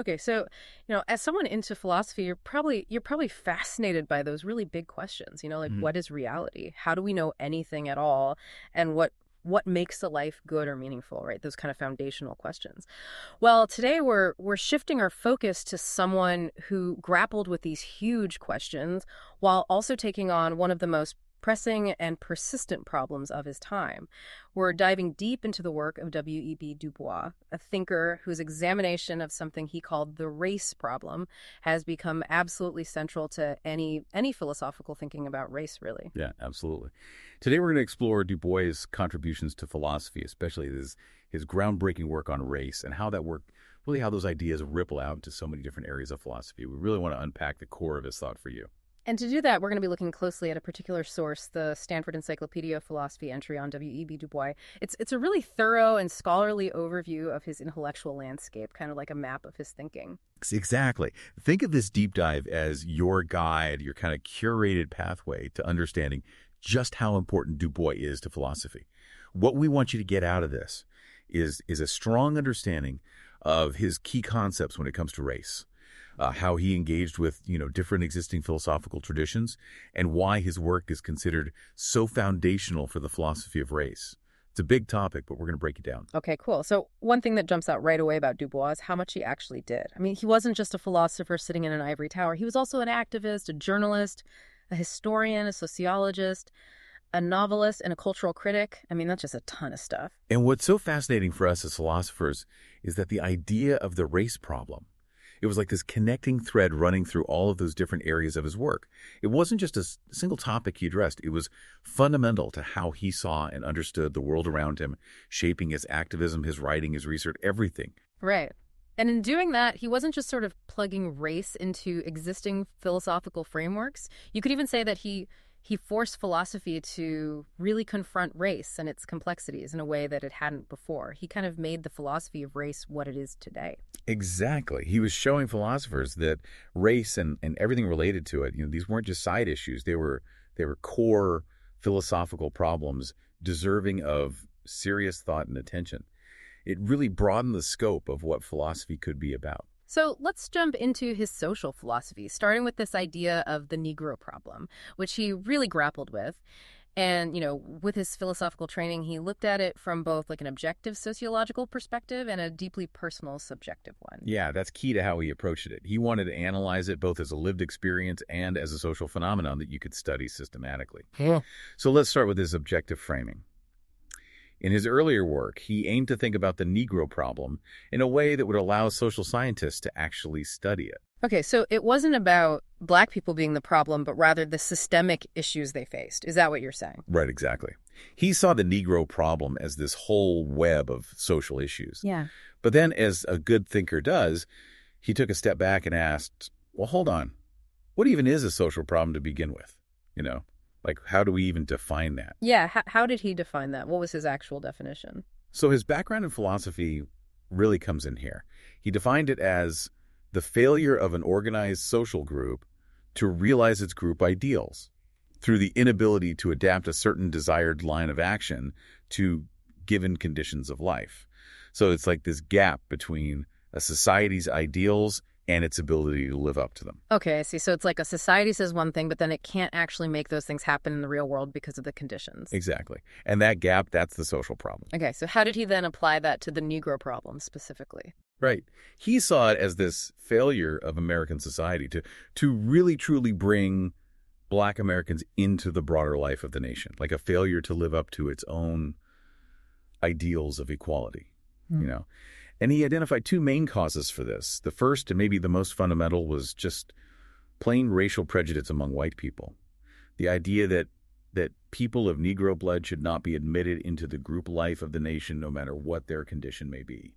Okay, so, as someone into philosophy, you're probably fascinated by those really big questions, like Hmm. what is reality? How do we know anything at all? And what makes a life good or meaningful, right? Those kind of foundational questions. Well, today we're shifting our focus to someone who grappled with these huge questions while also taking on one of the most pressing and persistent problems of his time. We're diving deep into the work of W.E.B. Du Bois, a thinker whose examination of something he called the race problem has become absolutely central to any philosophical thinking about race, really. Yeah, absolutely. Today we're going to explore Du Bois' contributions to philosophy, especially his groundbreaking work on race and how that work, really how those ideas ripple out into so many different areas of philosophy. We really want to unpack the core of his thought for you. And to do that, we're going to be looking closely at a particular source, the Stanford Encyclopedia of Philosophy entry on W.E.B. Du Bois. It's a really thorough and scholarly overview of his intellectual landscape, kind of like a map of his thinking. Exactly. Think of this deep dive as your guide, your kind of curated pathway to understanding just how important Du Bois is to philosophy. What we want you to get out of this is a strong understanding of his key concepts when it comes to race, how he engaged with different existing philosophical traditions, and why his work is considered so foundational for the philosophy of race. It's a big topic, but we're going to break it down. Okay, cool. So one thing that jumps out right away about Du Bois is how much he actually did. I mean, he wasn't just a philosopher sitting in an ivory tower. He was also an activist, a journalist, a historian, a sociologist, a novelist, and a cultural critic. I mean, that's just a ton of stuff. And what's so fascinating for us as philosophers is that the idea of the race problem, it was like this connecting thread running through all of those different areas of his work. It wasn't just a single topic he addressed. It was fundamental to how he saw and understood the world around him, shaping his activism, his writing, his research, everything. Right. And in doing that, he wasn't just sort of plugging race into existing philosophical frameworks. You could even say that he forced philosophy to really confront race and its complexities in a way that it hadn't before. He kind of made the philosophy of race what it is today. Exactly. He was showing philosophers that race and everything related to it, these weren't just side issues. They were core philosophical problems deserving of serious thought and attention. It really broadened the scope of what philosophy could be about. So let's jump into his social philosophy, starting with this idea of the Negro problem, which he really grappled with. And, with his philosophical training, he looked at it from both like an objective sociological perspective and a deeply personal subjective one. Yeah, that's key to how he approached it. He wanted to analyze it both as a lived experience and as a social phenomenon that you could study systematically. Yeah. So let's start with his objective framing. In his earlier work, he aimed to think about the Negro problem in a way that would allow social scientists to actually study it. Okay, so it wasn't about Black people being the problem, but rather the systemic issues they faced. Is that what you're saying? Right, exactly. He saw the Negro problem as this whole web of social issues. Yeah. But then, as a good thinker does, he took a step back and asked, well, hold on. What even is a social problem to begin with? Like, how do we even define that? Yeah, how did he define that? What was his actual definition? So his background in philosophy really comes in here. He defined it as the failure of an organized social group to realize its group ideals through the inability to adapt a certain desired line of action to given conditions of life. So it's like this gap between a society's ideals and its ability to live up to them. Okay, I see. So it's like a society says one thing, but then it can't actually make those things happen in the real world because of the conditions. Exactly. And that gap, that's the social problem. Okay, so how did he then apply that to the Negro problem specifically? Right. He saw it as this failure of American society to really truly bring Black Americans into the broader life of the nation, like a failure to live up to its own ideals of equality, And he identified two main causes for this. The first, and maybe the most fundamental, was just plain racial prejudice among white people. The idea that people of Negro blood should not be admitted into the group life of the nation no matter what their condition may be.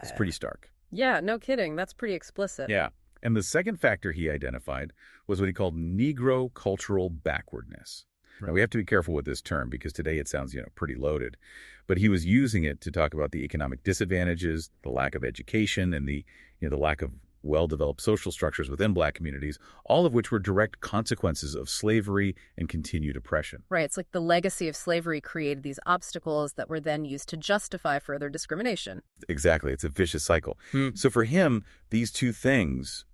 It's pretty stark. Yeah, no kidding. That's pretty explicit. Yeah. And the second factor he identified was what he called Negro cultural backwardness. Now, we have to be careful with this term because today it sounds, pretty loaded. But he was using it to talk about the economic disadvantages, the lack of education, and the lack of well-developed social structures within black communities, all of which were direct consequences of slavery and continued oppression. Right. It's like the legacy of slavery created these obstacles that were then used to justify further discrimination. Exactly. It's a vicious cycle. So for him, these two things,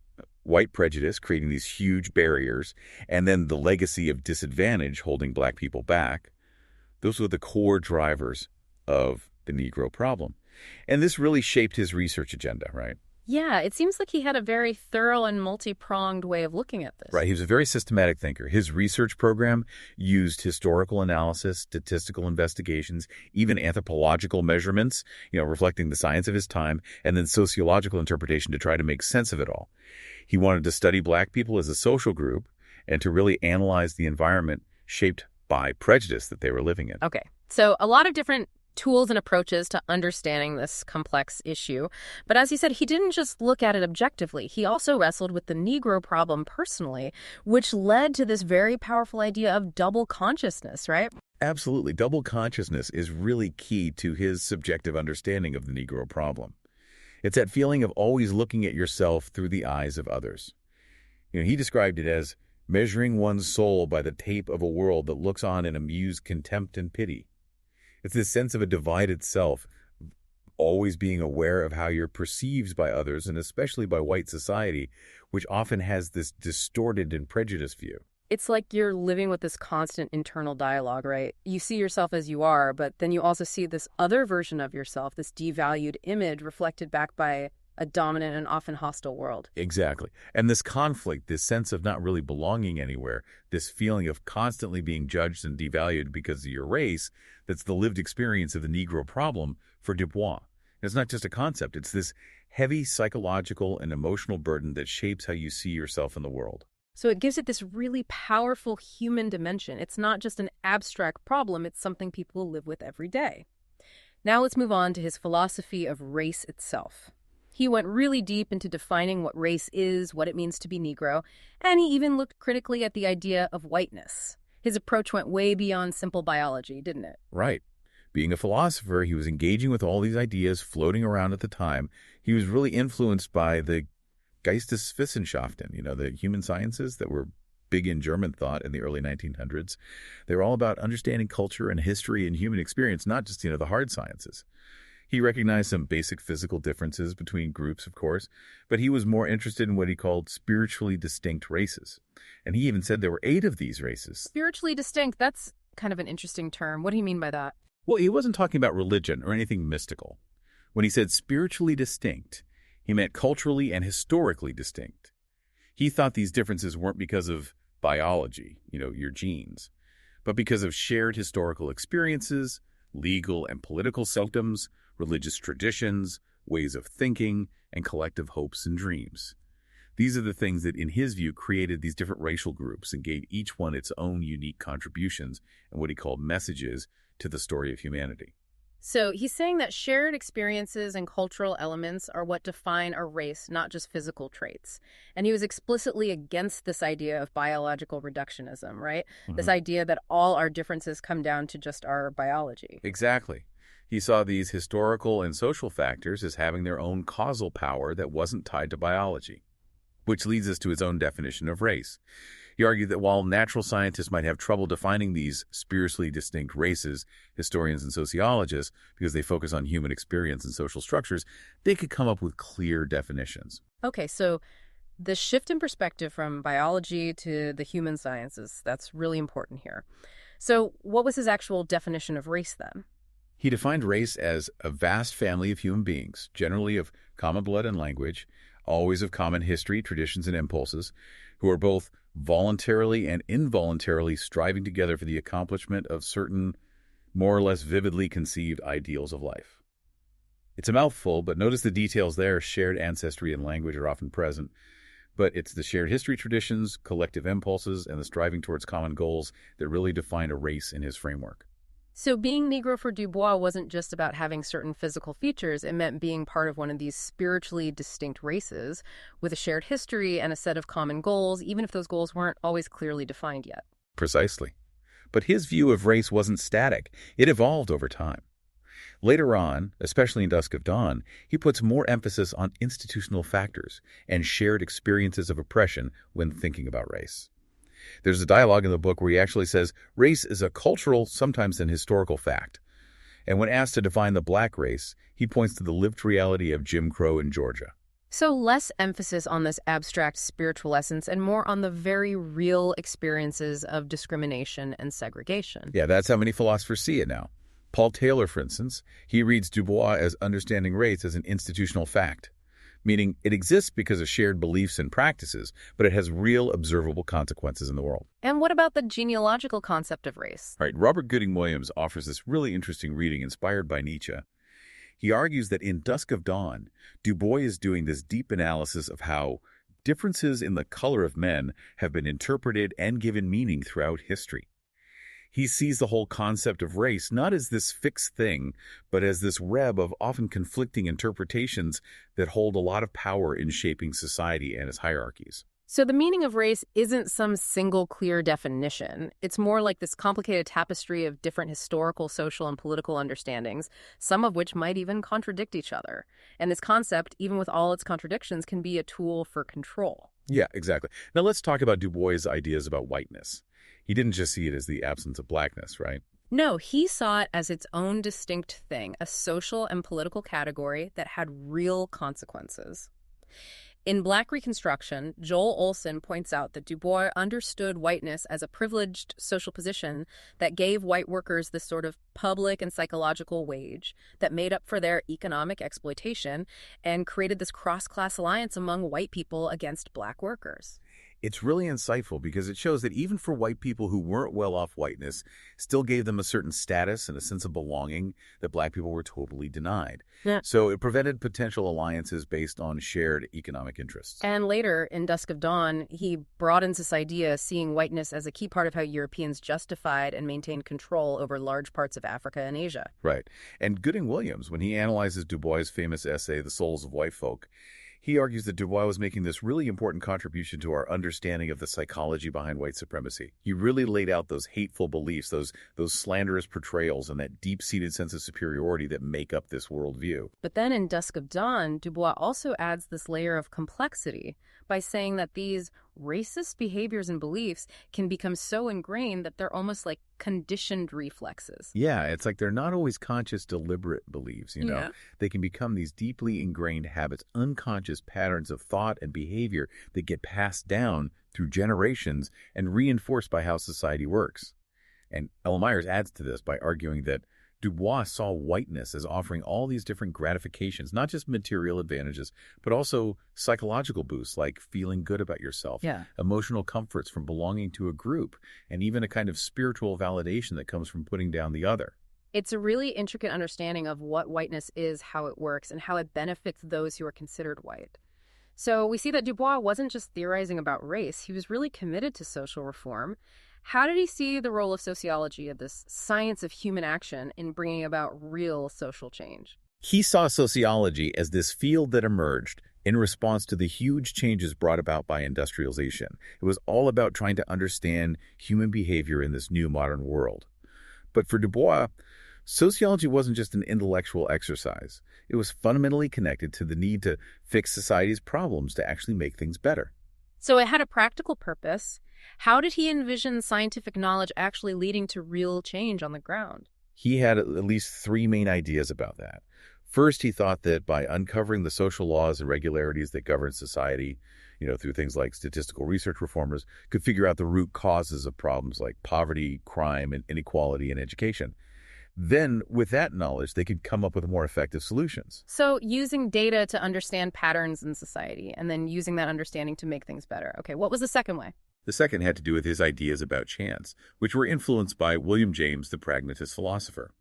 white prejudice creating these huge barriers, and then the legacy of disadvantage holding black people back, those were the core drivers of the Negro problem. And this really shaped his research agenda, right? Yeah, it seems like he had a very thorough and multi-pronged way of looking at this. Right. He was a very systematic thinker. His research program used historical analysis, statistical investigations, even anthropological measurements, reflecting the science of his time, and then sociological interpretation to try to make sense of it all. He wanted to study black people as a social group and to really analyze the environment shaped by prejudice that they were living in. Okay, so a lot of different tools and approaches to understanding this complex issue. But as he said, he didn't just look at it objectively. He also wrestled with the Negro problem personally, which led to this very powerful idea of double consciousness, right? Absolutely. Double consciousness is really key to his subjective understanding of the Negro problem. It's that feeling of always looking at yourself through the eyes of others. He described it as measuring one's soul by the tape of a world that looks on in amused contempt and pity. It's this sense of a divided self, always being aware of how you're perceived by others, and especially by white society, which often has this distorted and prejudiced view. It's like you're living with this constant internal dialogue, right? You see yourself as you are, but then you also see this other version of yourself, this devalued image reflected back by a dominant and often hostile world. Exactly. And this conflict, this sense of not really belonging anywhere, this feeling of constantly being judged and devalued because of your race, that's the lived experience of the Negro problem for Du Bois. And it's not just a concept. It's this heavy psychological and emotional burden that shapes how you see yourself in the world. So it gives it this really powerful human dimension. It's not just an abstract problem. It's something people live with every day. Now let's move on to his philosophy of race itself. He went really deep into defining what race is, what it means to be Negro, and he even looked critically at the idea of whiteness. His approach went way beyond simple biology, didn't it? Right. Being a philosopher, he was engaging with all these ideas floating around at the time. He was really influenced by the Geisteswissenschaften, the human sciences that were big in German thought in the early 1900s. They were all about understanding culture and history and human experience, not just, the hard sciences. He recognized some basic physical differences between groups, of course, but he was more interested in what he called spiritually distinct races. And he even said there were 8 of these races. Spiritually distinct, that's kind of an interesting term. What do you mean by that? Well, he wasn't talking about religion or anything mystical. When he said spiritually distinct, he meant culturally and historically distinct. He thought these differences weren't because of biology, your genes, but because of shared historical experiences, legal and political systems, religious traditions, ways of thinking, and collective hopes and dreams. These are the things that, in his view, created these different racial groups and gave each one its own unique contributions and what he called messages to the story of humanity. So he's saying that shared experiences and cultural elements are what define a race, not just physical traits. And he was explicitly against this idea of biological reductionism, right? Mm-hmm. This idea that all our differences come down to just our biology. Exactly. He saw these historical and social factors as having their own causal power that wasn't tied to biology, which leads us to his own definition of race. He argued that while natural scientists might have trouble defining these spiritually distinct races, historians and sociologists, because they focus on human experience and social structures, they could come up with clear definitions. Okay, so the shift in perspective from biology to the human sciences, that's really important here. So what was his actual definition of race then? He defined race as a vast family of human beings, generally of common blood and language, always of common history, traditions, and impulses, who are both voluntarily and involuntarily striving together for the accomplishment of certain more or less vividly conceived ideals of life. It's a mouthful, but notice the details there. Shared ancestry and language are often present, but it's the shared history traditions, collective impulses, and the striving towards common goals that really define a race in his framework. So being Negro for Du Bois wasn't just about having certain physical features. It meant being part of one of these spiritually distinct races with a shared history and a set of common goals, even if those goals weren't always clearly defined yet. Precisely. But his view of race wasn't static. It evolved over time. Later on, especially in Dusk of Dawn, he puts more emphasis on institutional factors and shared experiences of oppression when thinking about race. There's a dialogue in the book where he actually says race is a cultural, sometimes an historical fact. And when asked to define the black race, he points to the lived reality of Jim Crow in Georgia. So less emphasis on this abstract spiritual essence and more on the very real experiences of discrimination and segregation. Yeah, that's how many philosophers see it now. Paul Taylor, for instance, he reads Du Bois as understanding race as an institutional fact, meaning it exists because of shared beliefs and practices, but it has real observable consequences in the world. And what about the genealogical concept of race? All right, Robert Gooding-Williams offers this really interesting reading inspired by Nietzsche. He argues that in Dusk of Dawn, Du Bois is doing this deep analysis of how differences in the color of men have been interpreted and given meaning throughout history. He sees the whole concept of race not as this fixed thing, but as this web of often conflicting interpretations that hold a lot of power in shaping society and its hierarchies. So the meaning of race isn't some single clear definition. It's more like this complicated tapestry of different historical, social, and political understandings, some of which might even contradict each other. And this concept, even with all its contradictions, can be a tool for control. Yeah, exactly. Now let's talk about Du Bois' ideas about whiteness. He didn't just see it as the absence of blackness, right? No, he saw it as its own distinct thing, a social and political category that had real consequences. In Black Reconstruction, Joel Olson points out that Du Bois understood whiteness as a privileged social position that gave white workers this sort of public and psychological wage that made up for their economic exploitation and created this cross-class alliance among white people against black workers. It's really insightful because it shows that even for white people who weren't well off whiteness, still gave them a certain status and a sense of belonging that black people were totally denied. Yeah. So it prevented potential alliances based on shared economic interests. And later, in Dusk of Dawn, he broadens this idea, seeing whiteness as a key part of how Europeans justified and maintained control over large parts of Africa and Asia. Right. And Gooding-Williams, when he analyzes Du Bois' famous essay, The Souls of White Folk, he argues that Du Bois was making this really important contribution to our understanding of the psychology behind white supremacy. He really laid out those hateful beliefs, those slanderous portrayals, and that deep-seated sense of superiority that make up this worldview. But then in Dusk of Dawn, Du Bois also adds this layer of complexity by saying that these racist behaviors and beliefs can become so ingrained that they're almost like conditioned reflexes. Yeah, it's like they're not always conscious, deliberate beliefs, you know? Yeah. They can become these deeply ingrained habits, unconscious patterns of thought and behavior that get passed down through generations and reinforced by how society works. And Ella Myers adds to this by arguing that Du Bois saw whiteness as offering all these different gratifications, not just material advantages, but also psychological boosts like feeling good about yourself, emotional comforts from belonging to a group, and even a kind of spiritual validation that comes from putting down the other. It's a really intricate understanding of what whiteness is, how it works, and how it benefits those who are considered white. So we see that Du Bois wasn't just theorizing about race, he was really committed to social reform. How did he see the role of sociology, of this science of human action, in bringing about real social change? He saw sociology as this field that emerged in response to the huge changes brought about by industrialization. It was all about trying to understand human behavior in this new modern world. But for Du Bois, sociology wasn't just an intellectual exercise. It was fundamentally connected to the need to fix society's problems to actually make things better. So it had a practical purpose. How did he envision scientific knowledge actually leading to real change on the ground? He had at least three main ideas about that. First, he thought that by uncovering the social laws and regularities that govern society, through things like statistical research reformers, could figure out the root causes of problems like poverty, crime, and inequality in education. Then, with that knowledge, they could come up with more effective solutions. So using data to understand patterns in society and then using that understanding to make things better. Okay, what was the second way? The second had to do with his ideas about chance, which were influenced by William James, the pragmatist philosopher.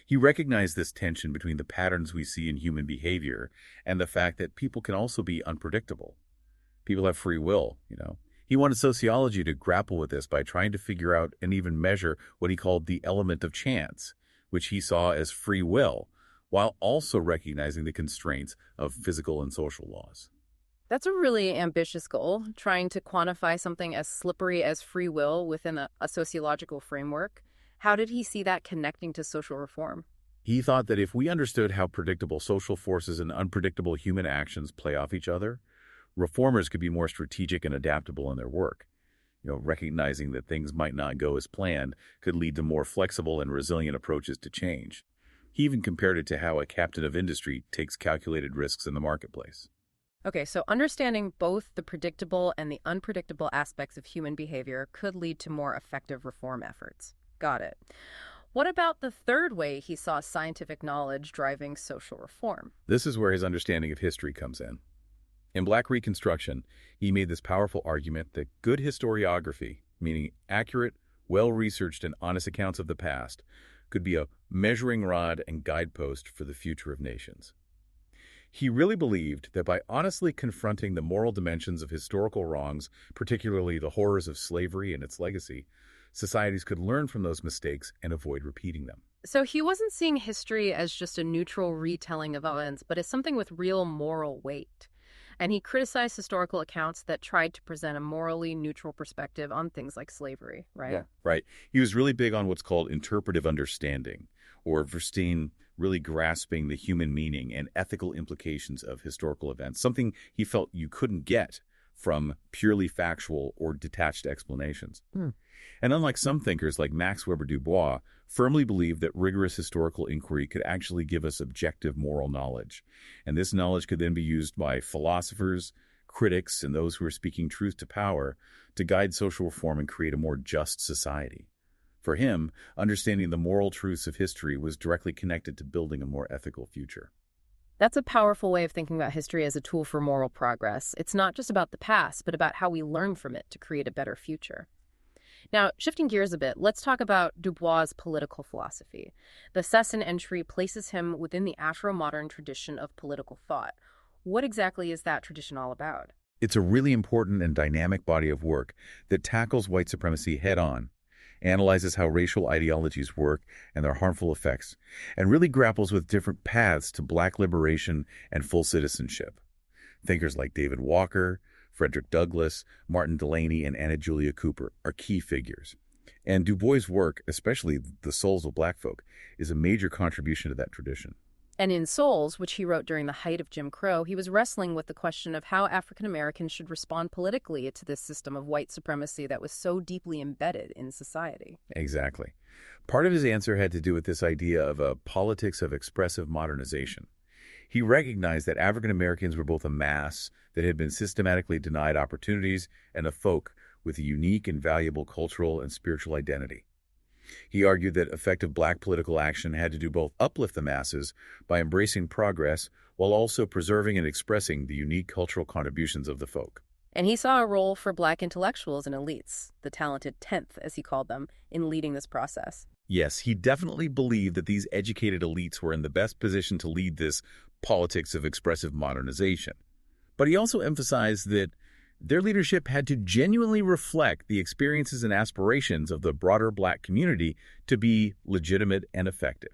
He recognized this tension between the patterns we see in human behavior and the fact that people can also be unpredictable. People have free will, He wanted sociology to grapple with this by trying to figure out and even measure what he called the element of chance, which he saw as free will, while also recognizing the constraints of physical and social laws. That's a really ambitious goal, trying to quantify something as slippery as free will within a sociological framework. How did he see that connecting to social reform? He thought that if we understood how predictable social forces and unpredictable human actions play off each other, reformers could be more strategic and adaptable in their work. Recognizing that things might not go as planned could lead to more flexible and resilient approaches to change. He even compared it to how a captain of industry takes calculated risks in the marketplace. Okay, so understanding both the predictable and the unpredictable aspects of human behavior could lead to more effective reform efforts. Got it. What about the third way he saw scientific knowledge driving social reform? This is where his understanding of history comes in. In Black Reconstruction, he made this powerful argument that good historiography, meaning accurate, well-researched, and honest accounts of the past, could be a measuring rod and guidepost for the future of nations. He really believed that by honestly confronting the moral dimensions of historical wrongs, particularly the horrors of slavery and its legacy, societies could learn from those mistakes and avoid repeating them. So he wasn't seeing history as just a neutral retelling of events, but as something with real moral weight. And he criticized historical accounts that tried to present a morally neutral perspective on things like slavery, right? Yeah. Right. He was really big on what's called interpretive understanding, or Verstehen really grasping the human meaning and ethical implications of historical events, something he felt you couldn't get from purely factual or detached explanations. And unlike some thinkers like Max Weber Du Bois, firmly believed that rigorous historical inquiry could actually give us objective moral knowledge. And this knowledge could then be used by philosophers, critics, and those who are speaking truth to power to guide social reform and create a more just society. For him, understanding the moral truths of history was directly connected to building a more ethical future. That's a powerful way of thinking about history as a tool for moral progress. It's not just about the past, but about how we learn from it to create a better future. Now, shifting gears a bit, let's talk about Du Bois' political philosophy. The Cesson entry places him within the Afro-modern tradition of political thought. What exactly is that tradition all about? It's a really important and dynamic body of work that tackles white supremacy head-on, analyzes how racial ideologies work and their harmful effects, and really grapples with different paths to Black liberation and full citizenship. Thinkers like David Walker, Frederick Douglass, Martin Delany, and Anna Julia Cooper are key figures. And Du Bois' work, especially The Souls of Black Folk, is a major contribution to that tradition. And in Souls, which he wrote during the height of Jim Crow, he was wrestling with the question of how African Americans should respond politically to this system of white supremacy that was so deeply embedded in society. Exactly. Part of his answer had to do with this idea of a politics of expressive modernization. He recognized that African Americans were both a mass that had been systematically denied opportunities and a folk with a unique and valuable cultural and spiritual identity. He argued that effective Black political action had to do both uplift the masses by embracing progress while also preserving and expressing the unique cultural contributions of the folk. And he saw a role for Black intellectuals and elites, the talented 10th, as he called them, in leading this process. Yes, he definitely believed that these educated elites were in the best position to lead this politics of expressive modernization. But he also emphasized that their leadership had to genuinely reflect the experiences and aspirations of the broader Black community to be legitimate and effective.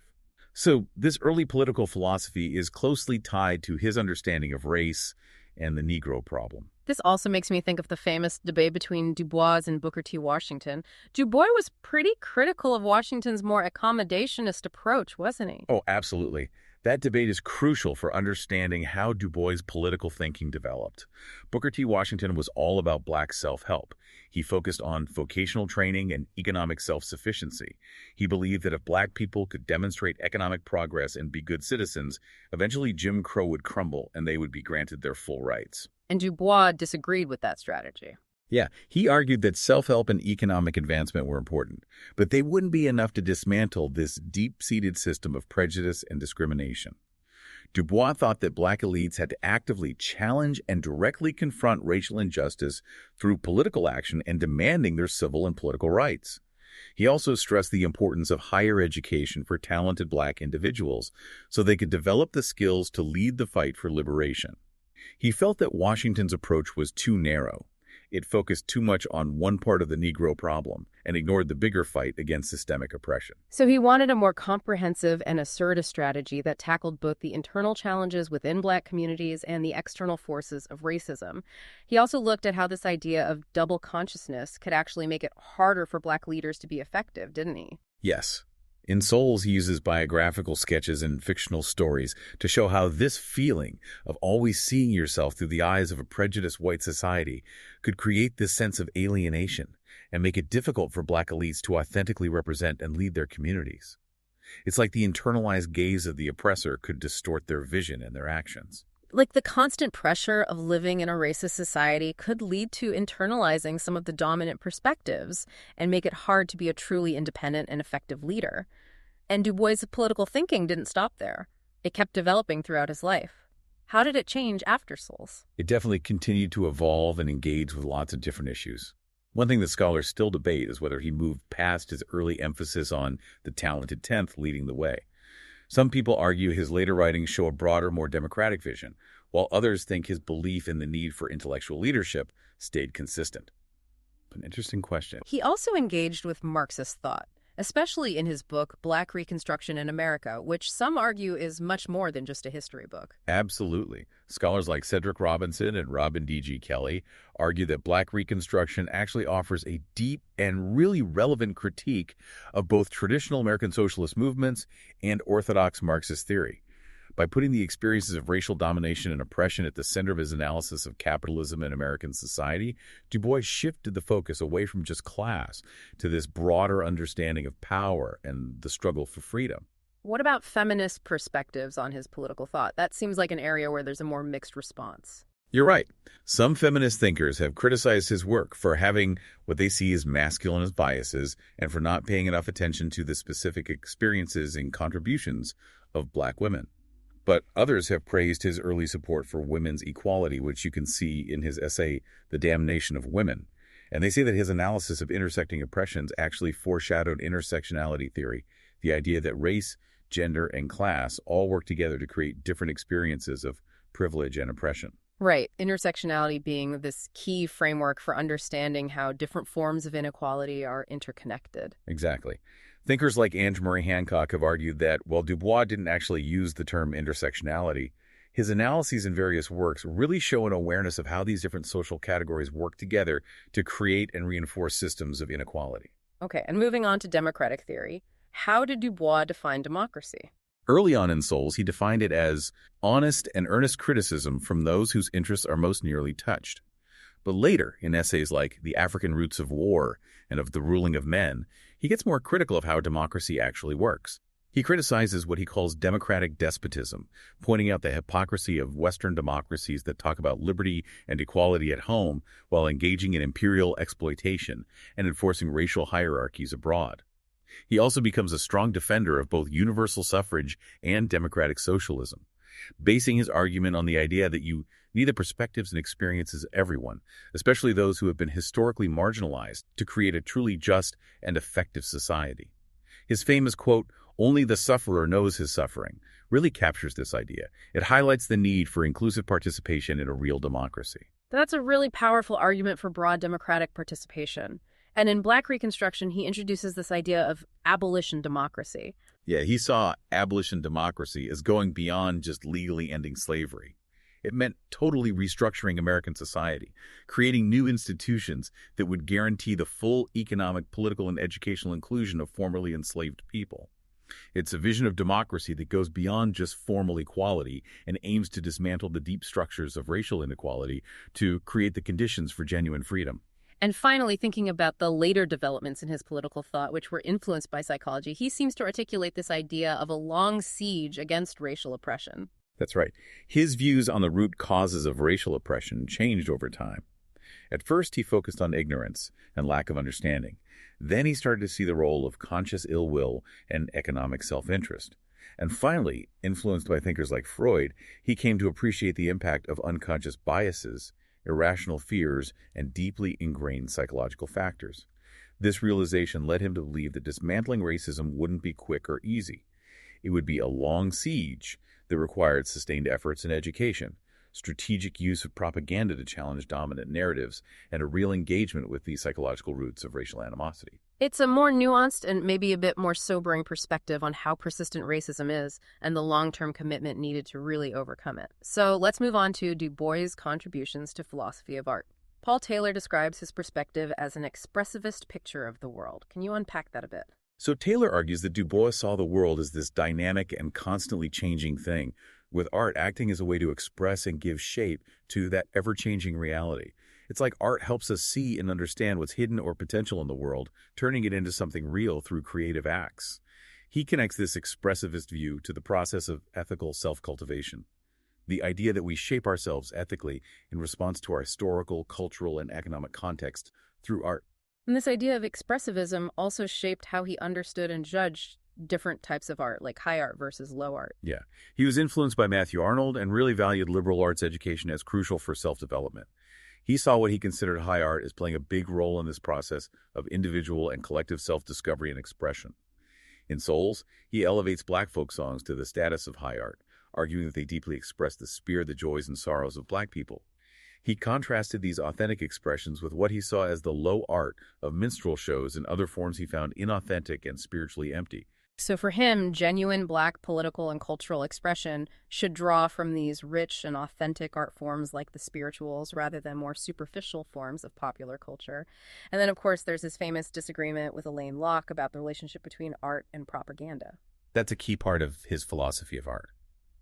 So this early political philosophy is closely tied to his understanding of race and the Negro problem. This also makes me think of the famous debate between Du Bois and Booker T. Washington. Du Bois was pretty critical of Washington's more accommodationist approach, wasn't he? Oh, absolutely. That debate is crucial for understanding how Du Bois' political thinking developed. Booker T. Washington was all about Black self-help. He focused on vocational training and economic self-sufficiency. He believed that if Black people could demonstrate economic progress and be good citizens, eventually Jim Crow would crumble and they would be granted their full rights. And Du Bois disagreed with that strategy. Yeah, he argued that self-help and economic advancement were important, but they wouldn't be enough to dismantle this deep-seated system of prejudice and discrimination. Du Bois thought that Black elites had to actively challenge and directly confront racial injustice through political action and demanding their civil and political rights. He also stressed the importance of higher education for talented Black individuals so they could develop the skills to lead the fight for liberation. He felt that Washington's approach was too narrow. It focused too much on one part of the Negro problem and ignored the bigger fight against systemic oppression. So he wanted a more comprehensive and assertive strategy that tackled both the internal challenges within Black communities and the external forces of racism. He also looked at how this idea of double consciousness could actually make it harder for Black leaders to be effective, didn't he? Yes. In Souls, he uses biographical sketches and fictional stories to show how this feeling of always seeing yourself through the eyes of a prejudiced white society could create this sense of alienation and make it difficult for Black elites to authentically represent and lead their communities. It's like the internalized gaze of the oppressor could distort their vision and their actions. Like the constant pressure of living in a racist society could lead to internalizing some of the dominant perspectives and make it hard to be a truly independent and effective leader. And Du Bois' political thinking didn't stop there. It kept developing throughout his life. How did it change after Souls? It definitely continued to evolve and engage with lots of different issues. One thing that scholars still debate is whether he moved past his early emphasis on the talented 10th leading the way. Some people argue his later writings show a broader, more democratic vision, while others think his belief in the need for intellectual leadership stayed consistent. An interesting question. He also engaged with Marxist thought, especially in his book Black Reconstruction in America, which some argue is much more than just a history book. Absolutely. Scholars like Cedric Robinson and Robin D.G. Kelley argue that Black Reconstruction actually offers a deep and really relevant critique of both traditional American socialist movements and orthodox Marxist theory. By putting the experiences of racial domination and oppression at the center of his analysis of capitalism in American society, Du Bois shifted the focus away from just class to this broader understanding of power and the struggle for freedom. What about feminist perspectives on his political thought? That seems like an area where there's a more mixed response. You're right. Some feminist thinkers have criticized his work for having what they see as masculinist biases and for not paying enough attention to the specific experiences and contributions of Black women. But others have praised his early support for women's equality, which you can see in his essay, The Damnation of Women. And they say that his analysis of intersecting oppressions actually foreshadowed intersectionality theory, the idea that race, gender, and class all work together to create different experiences of privilege and oppression. Right. Intersectionality being this key framework for understanding how different forms of inequality are interconnected. Exactly. Thinkers like Anne-Marie Hancock have argued that while Du Bois didn't actually use the term intersectionality, his analyses in various works really show an awareness of how these different social categories work together to create and reinforce systems of inequality. Okay, and moving on to democratic theory, how did Du Bois define democracy? Early on in Souls, he defined it as honest and earnest criticism from those whose interests are most nearly touched. But later, in essays like The African Roots of War and of the Ruling of Men, he gets more critical of how democracy actually works. He criticizes what he calls democratic despotism, pointing out the hypocrisy of Western democracies that talk about liberty and equality at home while engaging in imperial exploitation and enforcing racial hierarchies abroad. He also becomes a strong defender of both universal suffrage and democratic socialism, basing his argument on the idea that you need the perspectives and experiences of everyone, especially those who have been historically marginalized, to create a truly just and effective society. His famous quote, "Only the sufferer knows his suffering," really captures this idea. It highlights the need for inclusive participation in a real democracy. That's a really powerful argument for broad democratic participation. And in Black Reconstruction, he introduces this idea of abolition democracy. Yeah, he saw abolition democracy as going beyond just legally ending slavery. It meant totally restructuring American society, creating new institutions that would guarantee the full economic, political, and educational inclusion of formerly enslaved people. It's a vision of democracy that goes beyond just formal equality and aims to dismantle the deep structures of racial inequality to create the conditions for genuine freedom. And finally, thinking about the later developments in his political thought, which were influenced by psychology, he seems to articulate this idea of a long siege against racial oppression. That's right. His views on the root causes of racial oppression changed over time. At first, he focused on ignorance and lack of understanding. Then he started to see the role of conscious ill will and economic self-interest. And finally, influenced by thinkers like Freud, he came to appreciate the impact of unconscious biases, irrational fears, and deeply ingrained psychological factors. This realization led him to believe that dismantling racism wouldn't be quick or easy. It would be a long siege that required sustained efforts in education, strategic use of propaganda to challenge dominant narratives, and a real engagement with the psychological roots of racial animosity. It's a more nuanced and maybe a bit more sobering perspective on how persistent racism is and the long-term commitment needed to really overcome it. So let's move on to Du Bois' contributions to philosophy of art. Paul Taylor describes his perspective as an expressivist picture of the world. Can you unpack that a bit? So Taylor argues that Du Bois saw the world as this dynamic and constantly changing thing, with art acting as a way to express and give shape to that ever-changing reality. It's like art helps us see and understand what's hidden or potential in the world, turning it into something real through creative acts. He connects this expressivist view to the process of ethical self-cultivation, the idea that we shape ourselves ethically in response to our historical, cultural, and economic context through art. And this idea of expressivism also shaped how he understood and judged different types of art, like high art versus low art. Yeah. He was influenced by Matthew Arnold and really valued liberal arts education as crucial for self-development. He saw what he considered high art as playing a big role in this process of individual and collective self-discovery and expression. In Souls, he elevates black folk songs to the status of high art, arguing that they deeply express the spirit, the joys, and sorrows of black people. He contrasted these authentic expressions with what he saw as the low art of minstrel shows and other forms he found inauthentic and spiritually empty. So for him, genuine Black political and cultural expression should draw from these rich and authentic art forms like the spirituals rather than more superficial forms of popular culture. And then, of course, there's his famous disagreement with Elaine Locke about the relationship between art and propaganda. That's a key part of his philosophy of art.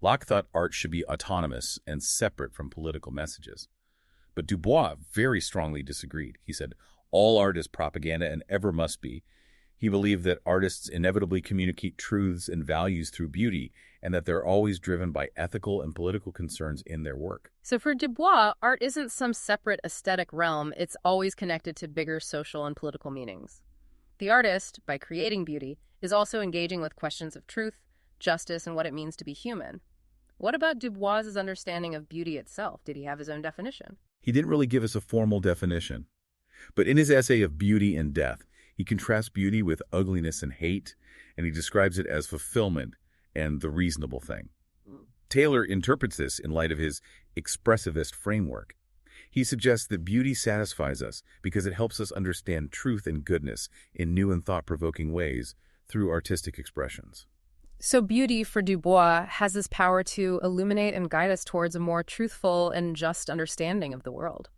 Locke thought art should be autonomous and separate from political messages. But Du Bois very strongly disagreed. He said, all art is propaganda and ever must be. He believed that artists inevitably communicate truths and values through beauty, and that they're always driven by ethical and political concerns in their work. So for Du Bois, art isn't some separate aesthetic realm. It's always connected to bigger social and political meanings. The artist, by creating beauty, is also engaging with questions of truth, justice, and what it means to be human. What about Du Bois's understanding of beauty itself? Did he have his own definition? He didn't really give us a formal definition. But in his essay of Beauty and Death, he contrasts beauty with ugliness and hate, and he describes it as fulfillment and the reasonable thing. Taylor interprets this in light of his expressivist framework. He suggests that beauty satisfies us because it helps us understand truth and goodness in new and thought-provoking ways through artistic expressions. So beauty for Du Bois has this power to illuminate and guide us towards a more truthful and just understanding of the world.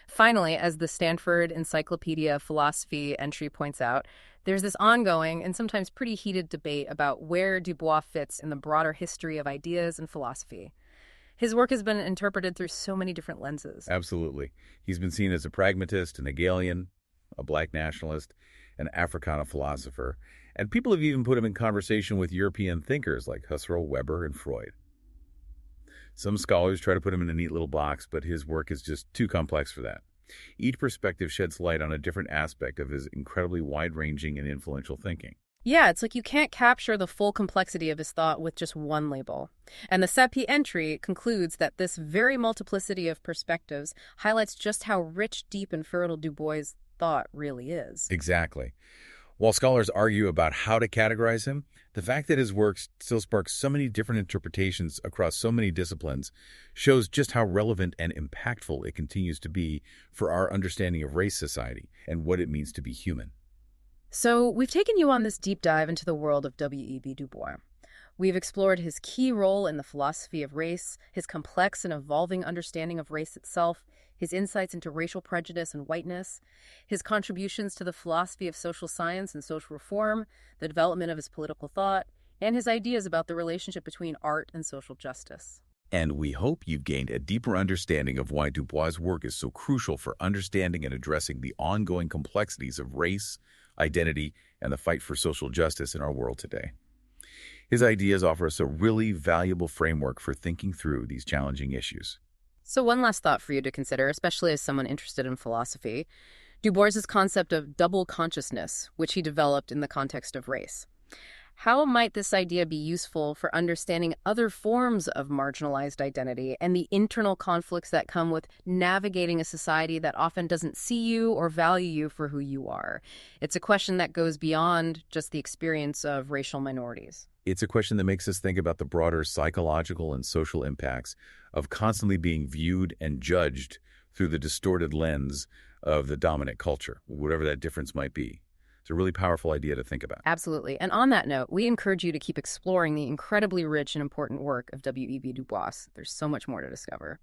Finally, as the Stanford Encyclopedia of Philosophy entry points out, there's this ongoing and sometimes pretty heated debate about where Du Bois fits in the broader history of ideas and philosophy. His work has been interpreted through so many different lenses. Absolutely. He's been seen as a pragmatist, an Hegelian, a black nationalist, an Africana philosopher, and people have even put him in conversation with European thinkers like Husserl, Weber, and Freud. Some scholars try to put him in a neat little box, but his work is just too complex for that. Each perspective sheds light on a different aspect of his incredibly wide-ranging and influential thinking. Yeah, it's like you can't capture the full complexity of his thought with just one label. And the SEPI entry concludes that this very multiplicity of perspectives highlights just how rich, deep, and fertile Du Bois' thought really is. Exactly. While scholars argue about how to categorize him, the fact that his work still sparks so many different interpretations across so many disciplines shows just how relevant and impactful it continues to be for our understanding of race society and what it means to be human. So we've taken you on this deep dive into the world of W.E.B. Du Bois. We've explored his key role in the philosophy of race, his complex and evolving understanding of race itself, his insights into racial prejudice and whiteness, his contributions to the philosophy of social science and social reform, the development of his political thought, and his ideas about the relationship between art and social justice. And we hope you've gained a deeper understanding of why Du Bois' work is so crucial for understanding and addressing the ongoing complexities of race, identity, and the fight for social justice in our world today. His ideas offer us a really valuable framework for thinking through these challenging issues. So one last thought for you to consider, especially as someone interested in philosophy, Du Bois' concept of double consciousness, which he developed in the context of race. How might this idea be useful for understanding other forms of marginalized identity and the internal conflicts that come with navigating a society that often doesn't see you or value you for who you are? It's a question that goes beyond just the experience of racial minorities. It's a question that makes us think about the broader psychological and social impacts of constantly being viewed and judged through the distorted lens of the dominant culture, whatever that difference might be. It's a really powerful idea to think about. Absolutely. And on that note, we encourage you to keep exploring the incredibly rich and important work of W.E.B. Du Bois. There's so much more to discover.